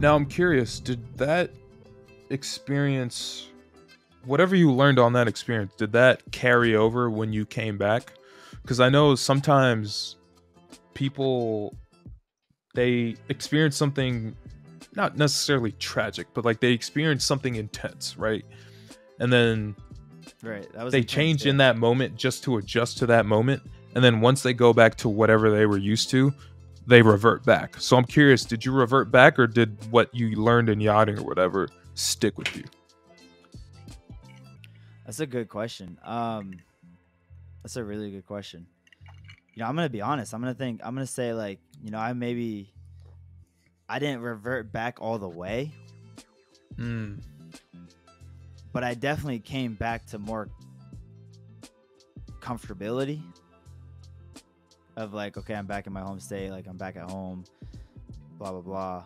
Now I'm curious, did that experience, whatever you learned on that experience, did that carry over when you came back? Because I know sometimes people, they experience something not necessarily tragic, but like they experience something intense, right? And then Right. That was they intense, change yeah. in that moment just to adjust to that moment. And then once they go back to whatever they were used to, they revert back. So I'm curious, did you revert back, or did what you learned in yachting or whatever stick with you? That's a good question. That's a really good question. I'm gonna be honest. I'm gonna say, like, I didn't revert back all the way, Mm, but I definitely came back to more comfortability of, like, okay, I'm back in my home state, like I'm back at home, blah blah blah.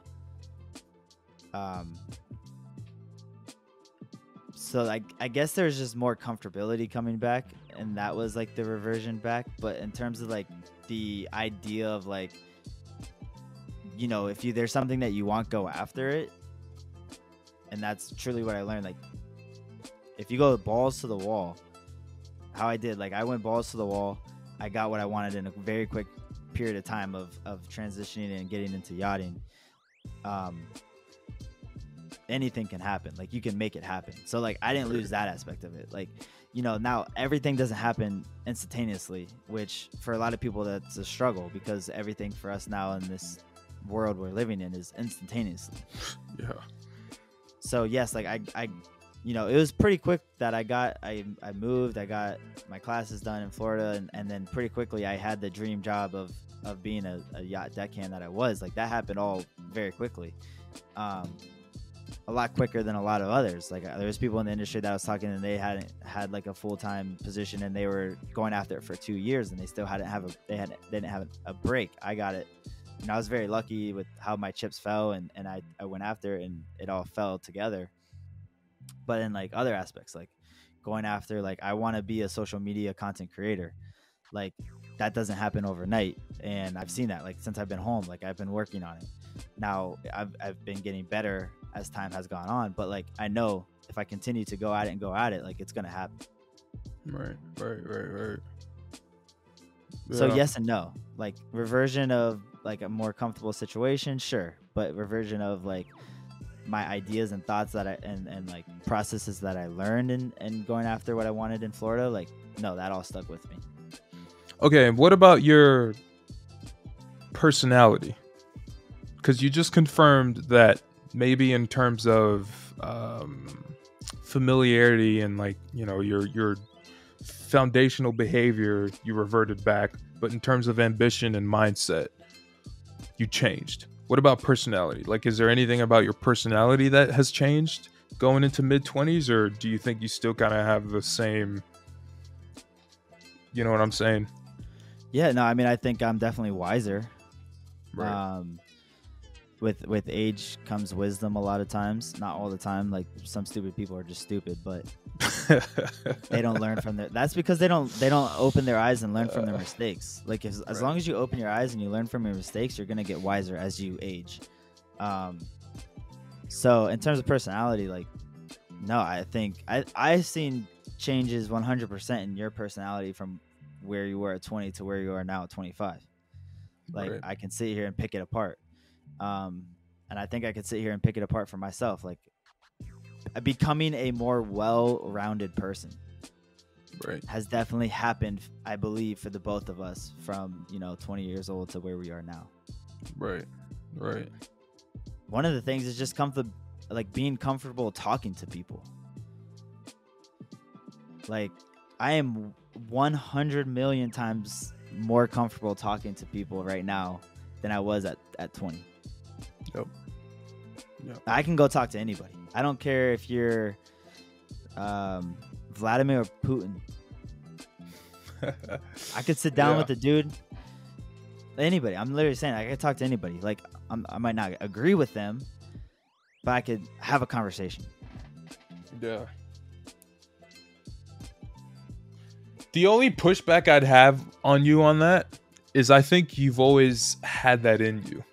So, like, I guess there's just more comfortability coming back, and that was like the reversion back. But in terms of, like, the idea of, like, if there's something that you want, go after it. And that's truly what I learned. Like, if you go balls to the wall, how I did, like, I went balls to the wall. I got what I wanted in a very quick period of time of transitioning and getting into yachting. Anything can happen. Like, you can make it happen. So, like, I didn't lose that aspect of it. Like, now everything doesn't happen instantaneously, which for a lot of people that's a struggle, because everything for us now in this world we're living in is instantaneously. yeah. So yes, like, I it was pretty quick that I moved, I got my classes done in Florida, and then pretty quickly I had the dream job of being a yacht deckhand that I was. Like, that happened all very quickly. A lot quicker than a lot of others. Like, there's people in the industry that I was talking, and they hadn't had, like, a full-time position, and they were going after it for 2 years, and they still didn't have a break. I got it. And I was very lucky with how my chips fell, and I went after it, and it all fell together. But in, like, other aspects, like going after, like, I want to be a social media content creator, like, that doesn't happen overnight. And I've seen that, like, since I've been home, like, I've been working on it. Now I've been getting better as time has gone on, but, like, I know if I continue to go at it, like, it's gonna happen. Right. So Yeah. yes and no. Like, reversion of, like, a more comfortable situation, sure, but reversion of, like, my ideas and thoughts that and like processes that I learned in going after what I wanted in Florida, like, no, that all stuck with me. Okay, and what about your personality? Because you just confirmed that maybe in terms of familiarity and, like, your foundational behavior, you reverted back, but in terms of ambition and mindset, you changed. What about personality? Like, is there anything about your personality that has changed going into mid-20s, or do you think you still kind of have the same, you know what I'm saying? Yeah, no, I mean, I think I'm definitely wiser. Right. With age comes wisdom a lot of times. Not all the time. Like, some stupid people are just stupid, but they don't learn from that's because they don't open their eyes and learn from their mistakes. Like, as long as you open your eyes and you learn from your mistakes, you're gonna get wiser as you age. So in terms of personality, like, no, I think I've seen changes 100% in your personality from where you were at 20 to where you are now at 25. Like, Right. I can sit here and pick it apart. And I think I could sit here and pick it apart for myself. Like, becoming a more well-rounded person Right. has definitely happened, I believe, for the both of us from 20 years old to where we are now. Right. One of the things is just like, being comfortable talking to people. Like, I am 100 million times more comfortable talking to people right now than I was at 20. Yep. I can go talk to anybody. I don't care if you're Vladimir or Putin. I could sit down with the dude. Anybody. I'm literally saying I could talk to anybody. Like, I might not agree with them, but I could have a conversation. Yeah. The only pushback I'd have on you on that is I think you've always had that in you.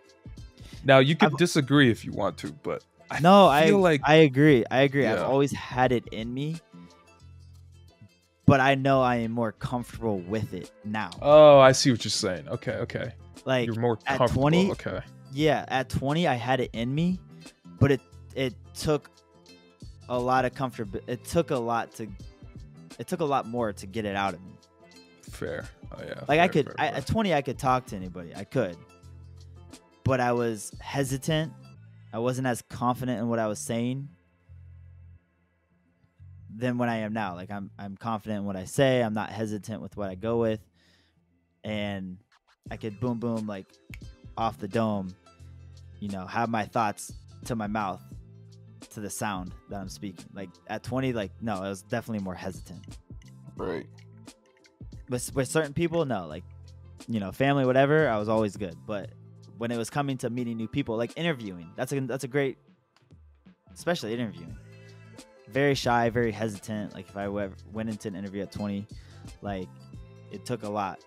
Now you I've could disagree if you want to, but No, feel like I agree. I've yeah. always had it in me, but I know I am more comfortable with it now. Oh, I see what you're saying. Okay. Like You're more at comfortable. 20, Okay. yeah, at 20 I had it in me, but it took a lot of comfort. It took a lot more to get it out of me. Fair. Oh yeah. Like fair. at 20 I could talk to anybody. I could. But I was hesitant. I wasn't as confident in what I was saying than what I am now. Like I'm confident in what I say. I'm not hesitant with what I go with. And I could boom like off the dome, have my thoughts to my mouth, to the sound that I'm speaking. Like at 20, like no, I was definitely more hesitant. Right. With certain people, no, like family, whatever, I was always good. But when it was coming to meeting new people, like interviewing, that's a great, especially interviewing. Very shy, very hesitant. Like if I went into an interview at 20, like it took a lot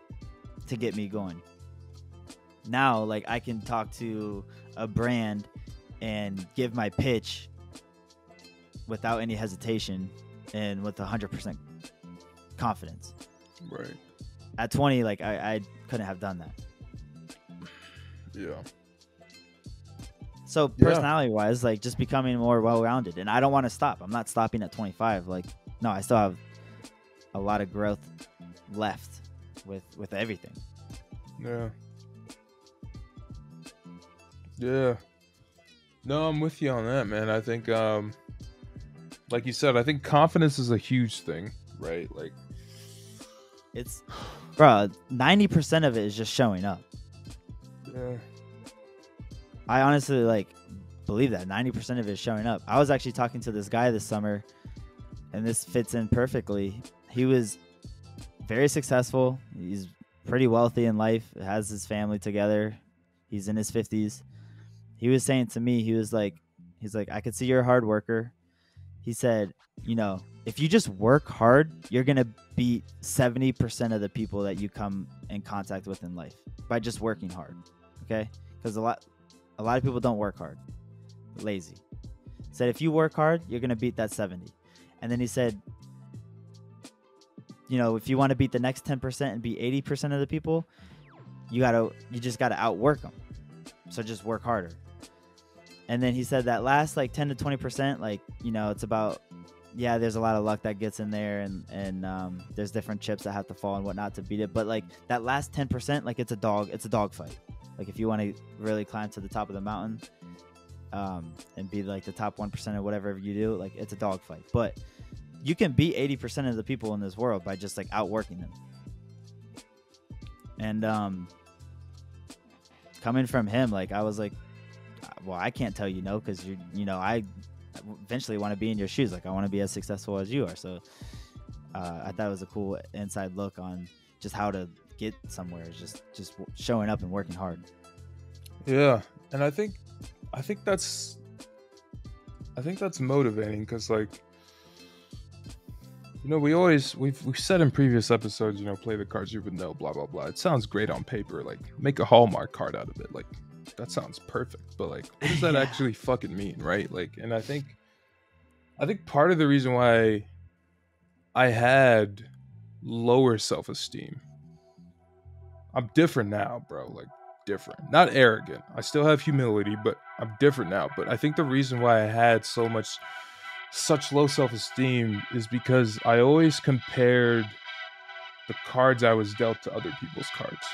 to get me going. Now, like I can talk to a brand and give my pitch without any hesitation and with 100% confidence. Right. At 20, like I couldn't have done that. Yeah. So personality wise, like just becoming more well-rounded, and I don't want to stop. I'm not stopping at 25. Like, no, I still have a lot of growth left with everything. Yeah. Yeah. No, I'm with you on that, man. I think, like you said, I think confidence is a huge thing, right? Like, it's, bro, 90% of it is just showing up. Yeah. I honestly like believe that 90% of it is showing up. I was actually talking to this guy this summer, and this fits in perfectly. He was very successful. He's pretty wealthy in life, has his family together. He's in his 50s. He was saying to me, he's like, I could see you're a hard worker. He said, if you just work hard, you're going to beat 70% of the people that you come in contact with in life by just working hard. Okay? Because a lot of people don't work hard. Lazy. Said if you work hard, you're going to beat that 70. And then he said, if you want to beat the next 10% and beat 80% of the people, you just got to outwork them. So just work harder. And then he said that last like 10 to 20%, like, it's about, there's a lot of luck that gets in there, and there's different chips that have to fall and whatnot to beat it. But like that last 10%, like it's a dog fight. Like if you want to really climb to the top of the mountain, and be like the top 1% of whatever you do, like it's a dog fight. But you can beat 80% of the people in this world by just like outworking them. And coming from him, like I was like, well, I can't tell you no, because I eventually want to be in your shoes. Like I want to be as successful as you are. So I thought it was a cool inside look on just how to get somewhere. Just showing up and working hard. Yeah, and I think that's motivating, because like, we've said in previous episodes, play the cards you would know, blah blah blah. It sounds great on paper, like make a Hallmark card out of it, like that sounds perfect. But like, what does that actually fucking mean, right? Like, and I think part of the reason why I had lower self-esteem, I'm different now, bro. Like, different. Not arrogant. I still have humility, but I'm different now. But I think the reason why I had such low self-esteem is because I always compared the cards I was dealt to other people's cards.